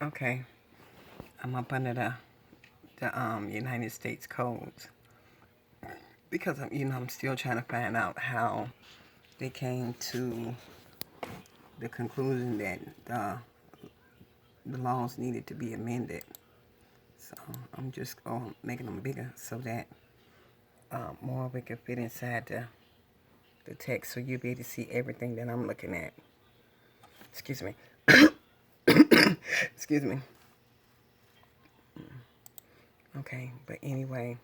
Okay, I'm up under the United States codes because I'm still trying to find out how they came to the conclusion that the laws needed to be amended. So I'm just making them bigger so that more of it can fit inside the text, so you'll be able to see everything that I'm looking at. Excuse me. Excuse me. Okay, but anyway,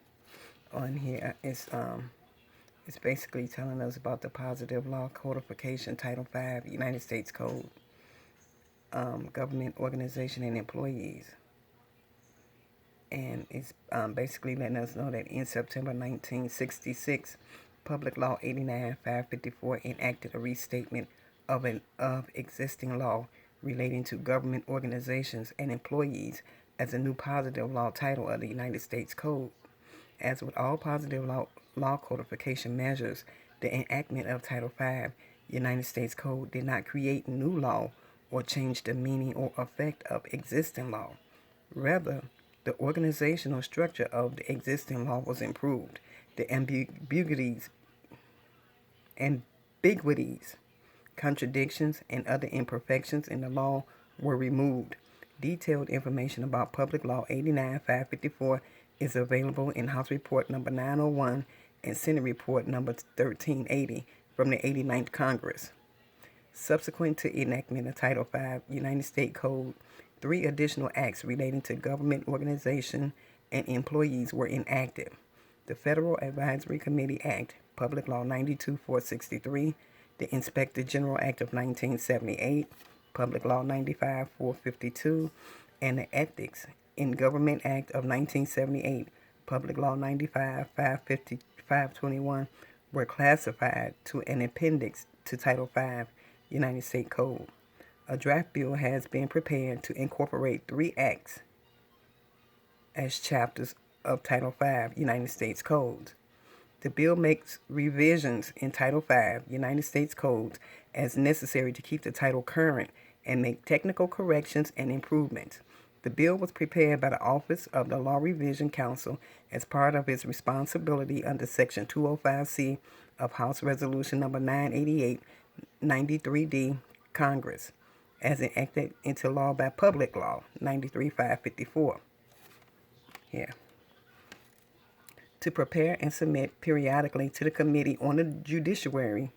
on here it's basically telling us about the positive law codification, Title 5, United States Code, government organization and employees. And it's basically letting us know that in September 1966, Public Law 89-554 enacted a restatement of existing law relating to government organizations and employees as a new positive law title of the United States Code. As with all positive law codification measures, the enactment of Title V United States Code did not create new law or change the meaning or effect of existing law. Rather, the organizational structure of the existing law was improved. The ambiguities, contradictions, and other imperfections in the law were removed. Detailed information about Public Law 89-554 is available in House Report number 901 and Senate Report number 1380 from the 89th Congress. Subsequent to enactment of Title V United States Code, 3 additional acts relating to government organization and employees were enacted. The Federal Advisory Committee Act, Public Law 92-463, the Inspector General Act of 1978, Public Law 95-452, and the Ethics in Government Act of 1978, Public Law 95-521, were classified to an appendix to Title V United States Code. A draft bill has been prepared to incorporate 3 acts as chapters of Title V United States Code. The bill makes revisions in Title V United States Code as necessary to keep the title current and make technical corrections and improvements. The bill was prepared by the Office of the Law Revision Council as part of its responsibility under Section 205C of House Resolution number 988, 93D, Congress, as enacted into law by Public Law 93-554. Here. To prepare and submit periodically to the Committee on the Judiciary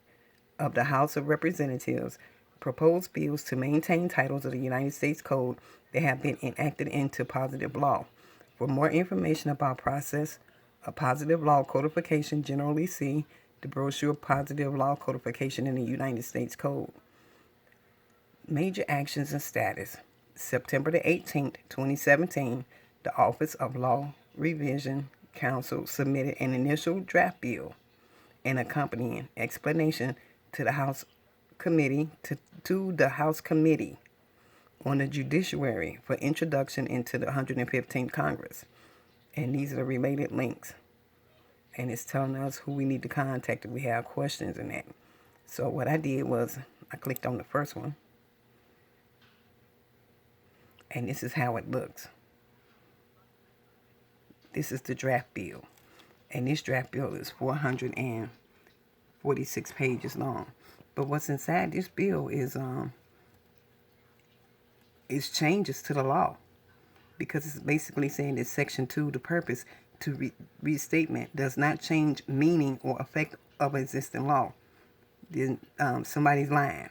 of the House of Representatives proposed bills to maintain titles of the United States Code that have been enacted into positive law. For more information about process of positive law codification, generally see the brochure Positive Law Codification in the United States Code. Major actions and status. September the 18th, 2017, the Office of Law Revision Council submitted an initial draft bill and accompanying explanation to the House Committee to the House Committee on the Judiciary for introduction into the 115th Congress. And these are the related links. And it's telling us who we need to contact if we have questions in that. So what I did was I clicked on the first one. And this is how it looks. This is the draft bill. And this draft bill is 446 pages long. But what's inside this bill is changes to the law. Because it's basically saying that Section 2, the purpose to restatement, does not change meaning or effect of existing law. Then somebody's lying.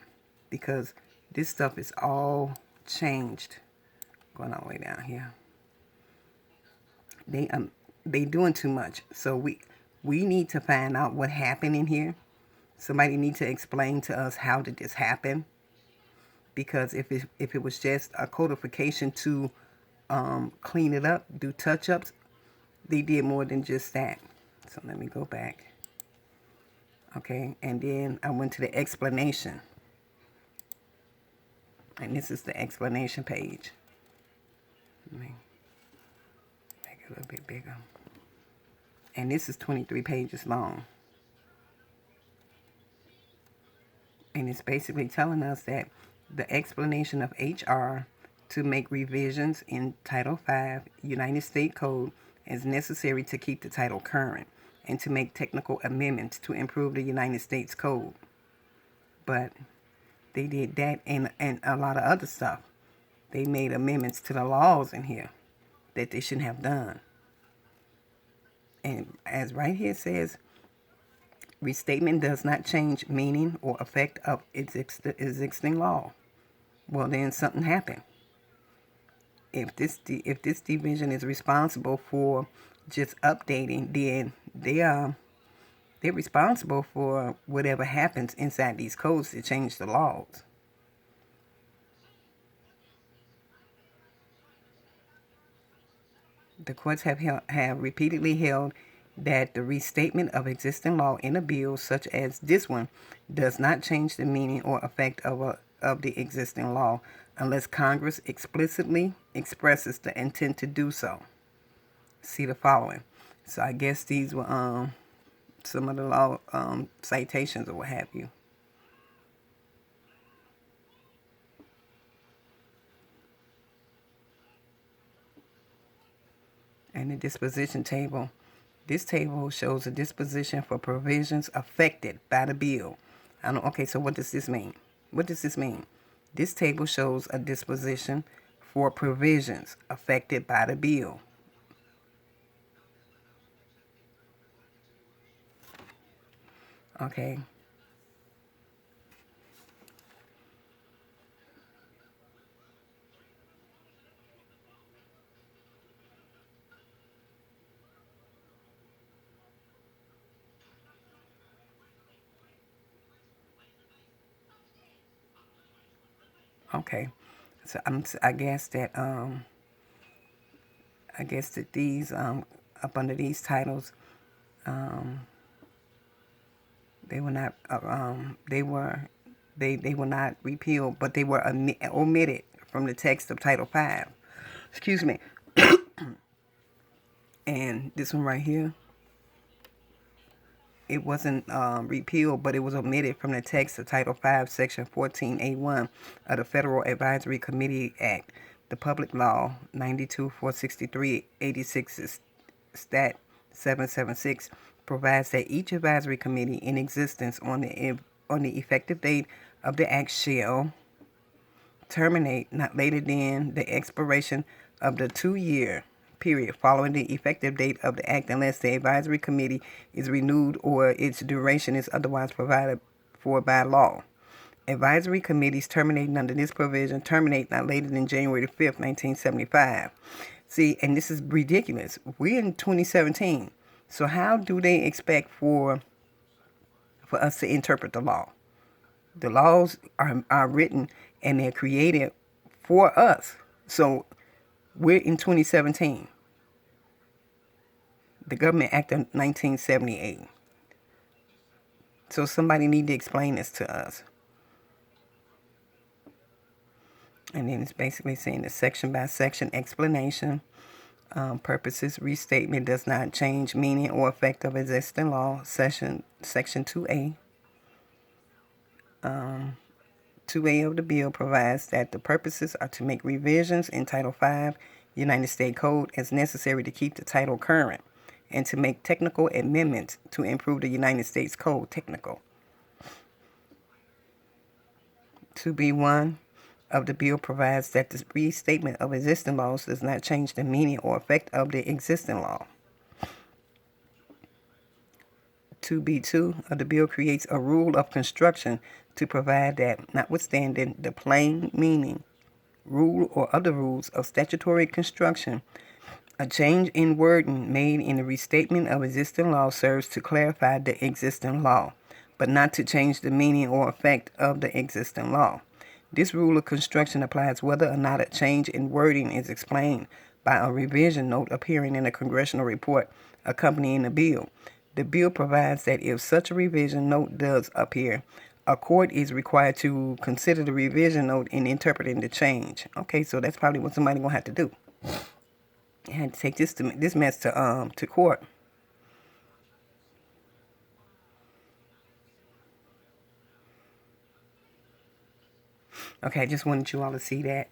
Because this stuff is all changed. Going all the way down here. They doing too much. So we need to find out what happened in here. Somebody need to explain to us how did this happen. Because if it was just a codification to clean it up, do touch-ups, they did more than just that. So let me go back. Okay, and then I went to the explanation. And this is the explanation page. Let me make it a little bit bigger. And this is 23 pages long. And it's basically telling us that the explanation of H.R. to make revisions in Title V United States Code as necessary to keep the title current and to make technical amendments to improve the United States Code. But they did that and a lot of other stuff. They made amendments to the laws in here that they shouldn't have done. And as right here says, restatement does not change meaning or effect of existing law. Well, then something happened. If this division is responsible for just updating, then they're responsible for whatever happens inside these codes to change the laws. The courts have repeatedly held that the restatement of existing law in a bill such as this one does not change the meaning or effect of the existing law unless Congress explicitly expresses the intent to do so. See the following. So I guess these were some of the law citations or what have you. And the disposition table. This table shows a disposition for provisions affected by the bill. Okay, so what does this mean? What does this mean? This table shows a disposition for provisions affected by the bill. Okay. Okay. So I guess that these up under these titles, they were not they were not repealed, but they were omitted from the text of Title V. Excuse me. And this one right here, it wasn't repealed, but it was omitted from the text of Title V, Section 14A1 of the Federal Advisory Committee Act, the Public Law 92-463-86 Stat 776 provides that each advisory committee in existence on the effective date of the act shall terminate not later than the expiration of the 2-year period following the effective date of the act unless the advisory committee is renewed or its duration is otherwise provided for by law. Advisory committees terminating under this provision terminate not later than January 5th, 1975. See, and this is ridiculous. We're in 2017. So how do they expect for us to interpret the law? The laws are written and they're created for us. So we're in 2017. The Government Act of 1978. So somebody need to explain this to us. And then it's basically saying the section by section explanation. Purposes, restatement does not change meaning or effect of existing law. Section 2A. 2A of the bill provides that the purposes are to make revisions in Title V United States Code as necessary to keep the title current and to make technical amendments to improve the United States Code technical. 2B1 of the bill provides that the restatement of existing laws does not change the meaning or effect of the existing law. 2B2 of the bill creates a rule of construction to provide that, notwithstanding the plain meaning, rule, or other rules of statutory construction, a change in wording made in the restatement of existing law serves to clarify the existing law, but not to change the meaning or effect of the existing law. This rule of construction applies whether or not a change in wording is explained by a revision note appearing in a congressional report accompanying the bill. The bill provides that if such a revision note does appear, a court is required to consider the revision note in interpreting the change. Okay, so that's probably what somebody gonna have to do. You had to take this mess to court. Okay, I just wanted you all to see that.